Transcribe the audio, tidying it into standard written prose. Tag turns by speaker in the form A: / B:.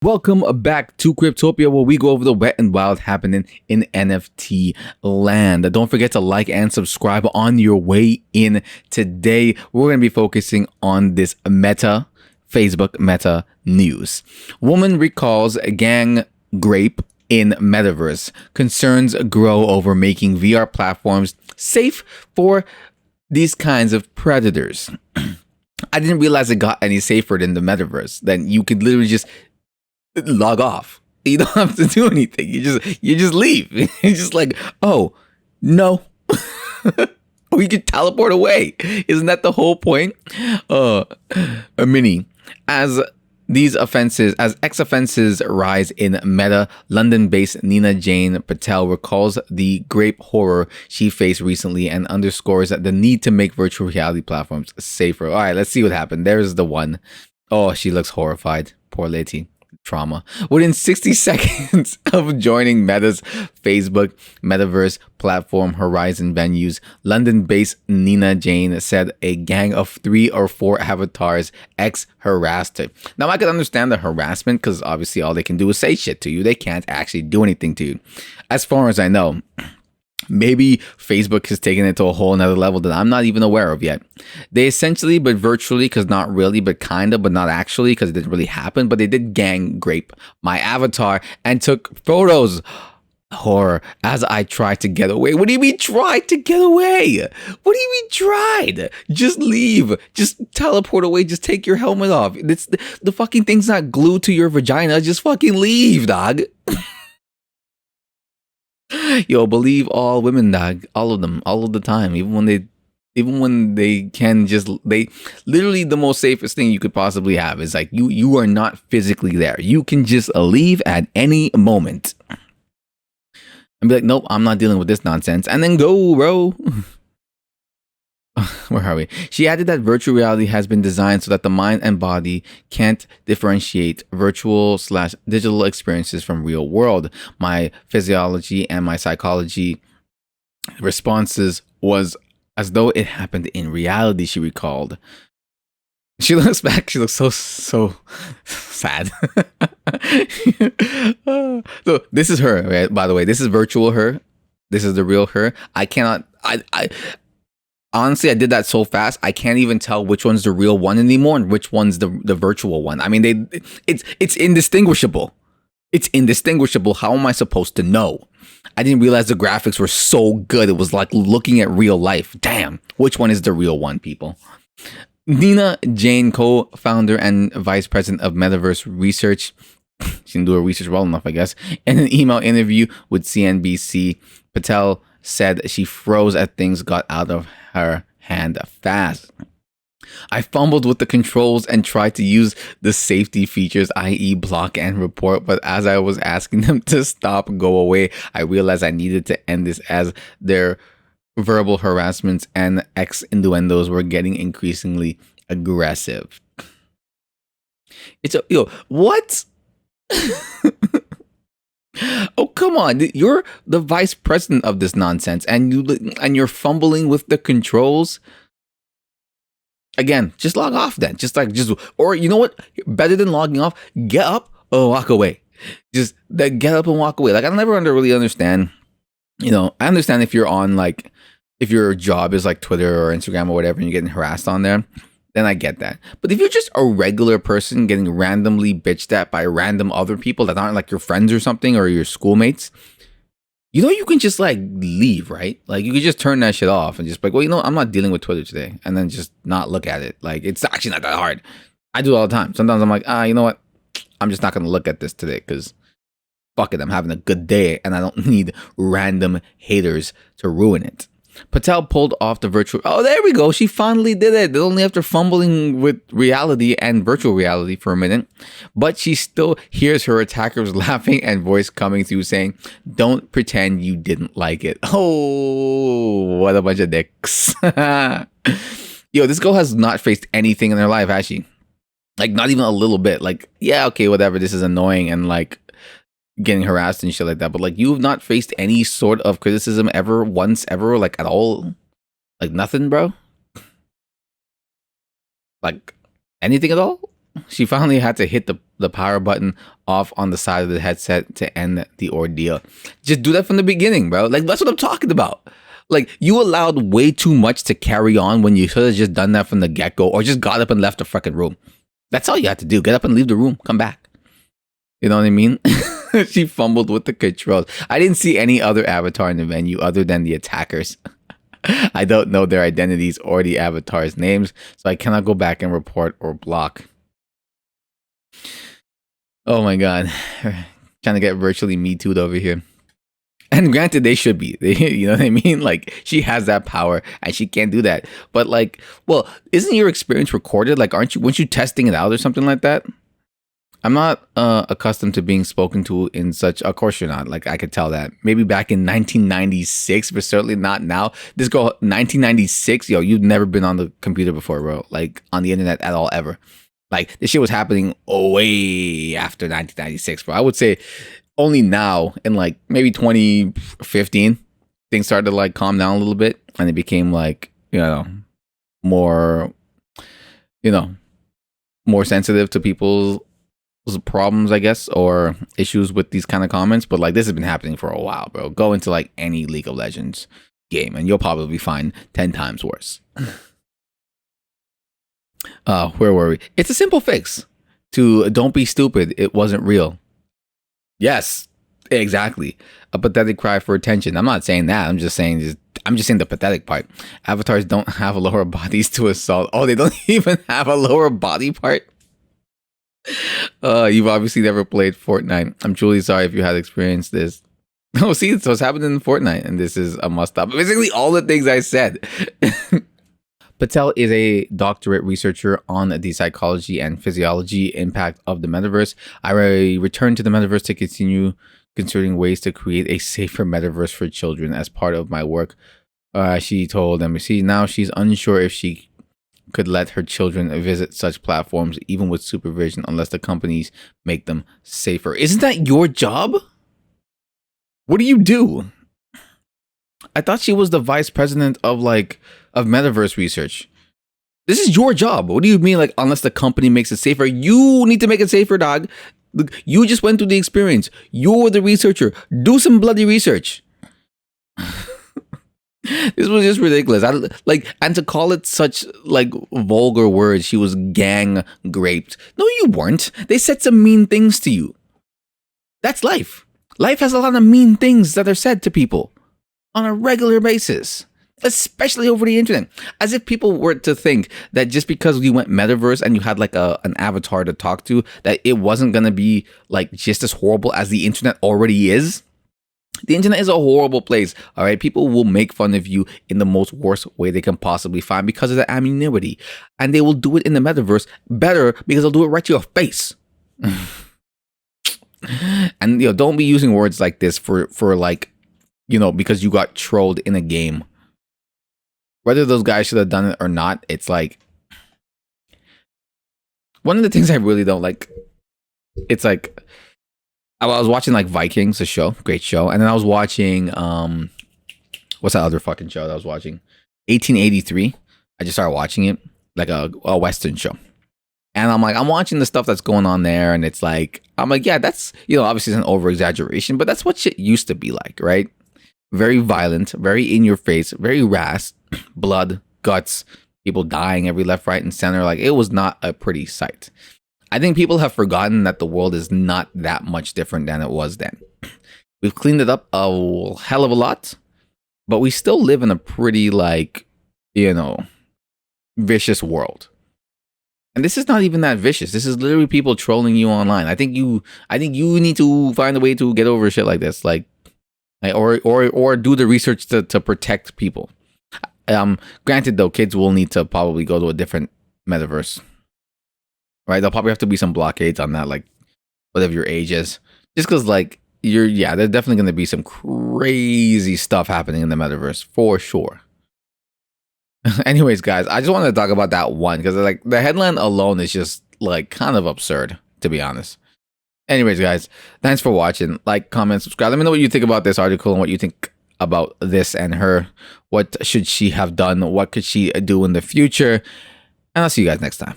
A: Welcome back to Cryptopia, where we go over the wet and wild happening in NFT land. Don't forget to like and subscribe on your way in. Today, we're going to be focusing on this Facebook Meta news. Woman recalls gang grape in Metaverse. Concerns grow over making VR platforms safe for these kinds of predators. I didn't realize it got any safer than the Metaverse. Then you could literally just log off. You don't have to do anything. You just leave. It's just like, oh no. Or you could teleport away. Isn't that the whole point? A mini. As ex-offenses rise in Meta, London-based Nina Jane Patel recalls the grape horror she faced recently and underscores the need to make virtual reality platforms safer. All right, let's see what happened. There's the one. Oh, she looks horrified. Poor lady. Trauma. Within 60 seconds of joining Meta's Facebook Metaverse platform Horizon venues, London-based Nina Jane said a gang of 3 or 4 avatars harassed her. Now, I can understand the harassment because obviously all they can do is say shit to you. They can't actually do anything to you. As far as I know, maybe Facebook has taken it to a whole nother level that I'm not even aware of yet. They essentially, but virtually, because not really, but kind of, but not actually, because it didn't really happen, but they did gang grape my avatar and took photos. Horror, as I tried to get away. What do you mean tried to get away? What do you mean tried? Just leave. Just teleport away. Just take your helmet off. The fucking thing's not glued to your vagina. Just fucking leave, dog. Yo, believe all women, dog. All of them, all of the time. Even when they can they literally the most safest thing you could possibly have is like you are not physically there. You can just leave at any moment. And be like, nope, I'm not dealing with this nonsense. And then go, bro. Where are we? She added that virtual reality has been designed so that the mind and body can't differentiate virtual/digital experiences from real world. My physiology and my psychology responses was as though it happened in reality, she recalled. She looks back, she looks so sad. So this is her, right? By the way, this is virtual her. This is the real her. Honestly, I did that so fast, I can't even tell which one's the real one anymore and which one's the virtual one. I mean, it's indistinguishable. It's indistinguishable. How am I supposed to know? I didn't realize the graphics were so good. It was like looking at real life. Damn, which one is the real one, people? Nina Jane, co-founder and vice president of Metaverse Research, she didn't do her research well enough, I guess. In an email interview with CNBC, Patel said she froze as things got out of her hand fast. I fumbled with the controls and tried to use the safety features, i.e. block and report, but as I was asking them to go away, I realized I needed to end this as their verbal harassments and innuendos were getting increasingly aggressive. What? Oh, come on. You're the vice president of this nonsense and you're fumbling with the controls. Again, just log off then. Or you know what? Better than logging off, get up or walk away. Just get up and walk away. Like, I never really understand. I understand if you're on if your job is like Twitter or Instagram or whatever and you're getting harassed on there, then I get that. But if you're just a regular person getting randomly bitched at by random other people that aren't like your friends or something or your schoolmates, you can just leave, right? Like, you could just turn that shit off and just be like, well, I'm not dealing with Twitter today, and then just not look at it. Like, it's actually not that hard. I do it all the time. Sometimes I'm like, you know what? I'm just not going to look at this today because fuck it, I'm having a good day and I don't need random haters to ruin it. Patel pulled off the virtual. Oh, there we go. She finally did it. Only after fumbling with reality and virtual reality for a minute. But she still hears her attackers laughing and voice coming through saying, don't pretend you didn't like it. Oh, what a bunch of dicks. Yo, this girl has not faced anything in her life, has she? Like, not even a little bit. Like, yeah, okay, whatever. This is annoying and getting harassed and shit like that, but you've not faced any sort of criticism ever, once, ever, at all? Nothing, bro? Anything at all? She finally had to hit the power button off on the side of the headset to end the ordeal. Just do that from the beginning, bro. Like, that's what I'm talking about. Like, you allowed way too much to carry on when you should have just done that from the get-go, or just got up and left the fucking room. That's all you had to do. Get up and leave the room. Come back. You know what I mean? She fumbled with the controls. I didn't see any other avatar in the venue other than the attackers. I don't know their identities or the avatars' names, so I cannot go back and report or block. Oh my god. Trying to get virtually Me Too'd over here. And granted, they should be. You know what I mean? Like, she has that power and she can't do that. But like, well, isn't your experience recorded? Like, weren't you testing it out or something like that? I'm not accustomed to being spoken to in such. Of course, you're not. Like, I could tell that. Maybe back in 1996, but certainly not now. This girl, 1996, yo, you've never been on the computer before, bro. Like, on the internet at all, ever. Like, this shit was happening way after 1996, bro. I would say only now, in like maybe 2015, things started to like calm down a little bit, and it became like, more, more sensitive to people's problems, I guess, or issues with these kind of comments. But like, this has been happening for a while, bro. Go into like any League of Legends game and you'll probably find 10 times worse. Where were we? It's a simple fix to don't be stupid. It wasn't real. Yes, exactly. A pathetic cry for attention. I'm not saying that. I'm just saying the pathetic part. Avatars don't have lower bodies to assault. Oh, they don't even have a lower body part? You've obviously never played Fortnite. I'm truly sorry if you had experienced this. Oh, see, so it's happening in Fortnite, and this is a must-stop. Basically, all the things I said. Patel is a doctorate researcher on the psychology and physiology impact of the metaverse. I returned to the metaverse to continue considering ways to create a safer metaverse for children as part of my work. She told NBC now she's unsure if she could let her children visit such platforms, even with supervision, unless the companies make them safer. Isn't that your job? What do you do? I thought she was the vice president of metaverse research. This is your job. What do you mean, like, unless the company makes it safer? You need to make it safer, dog. You just went through the experience. You're the researcher. Do some bloody research. This was just ridiculous. And to call it such like vulgar words, she was gang raped. No, you weren't. They said some mean things to you. That's life. Life has a lot of mean things that are said to people on a regular basis, especially over the internet. As if people were to think that just because you went metaverse and you had like an avatar to talk to, that it wasn't going to be like just as horrible as the internet already is. The internet is a horrible place, all right? People will make fun of you in the most worst way they can possibly find because of the anonymity. And they will do it in the metaverse better because they'll do it right to your face. And, don't be using words like this for like, because you got trolled in a game. Whether those guys should have done it or not, it's like, one of the things I really don't like, it's like, I was watching like Vikings, a show, great show. And then I was watching, what's that other fucking show that I was watching? 1883. I just started watching it, like a Western show. And I'm watching the stuff that's going on there. And it's like, I'm like, yeah, that's, obviously it's an over exaggeration, but that's what shit used to be like, right? Very violent, very in your face, very rash, blood, guts, people dying every left, right, and center. Like, it was not a pretty sight. I think people have forgotten that the world is not that much different than it was then. We've cleaned it up a hell of a lot, but we still live in a pretty vicious world. And this is not even that vicious. This is literally people trolling you online. I think you need to find a way to get over shit like this, or do the research to protect people. Granted, though, kids will need to probably go to a different metaverse. Right, there'll probably have to be some blockades on that, like whatever your age is. Just because, like, there's definitely going to be some crazy stuff happening in the metaverse for sure. Anyways, guys, I just wanted to talk about that one because like the headline alone is just like kind of absurd, to be honest. Anyways, guys, thanks for watching. Like, comment, subscribe. Let me know what you think about this article and what you think about this and her. What should she have done? What could she do in the future? And I'll see you guys next time.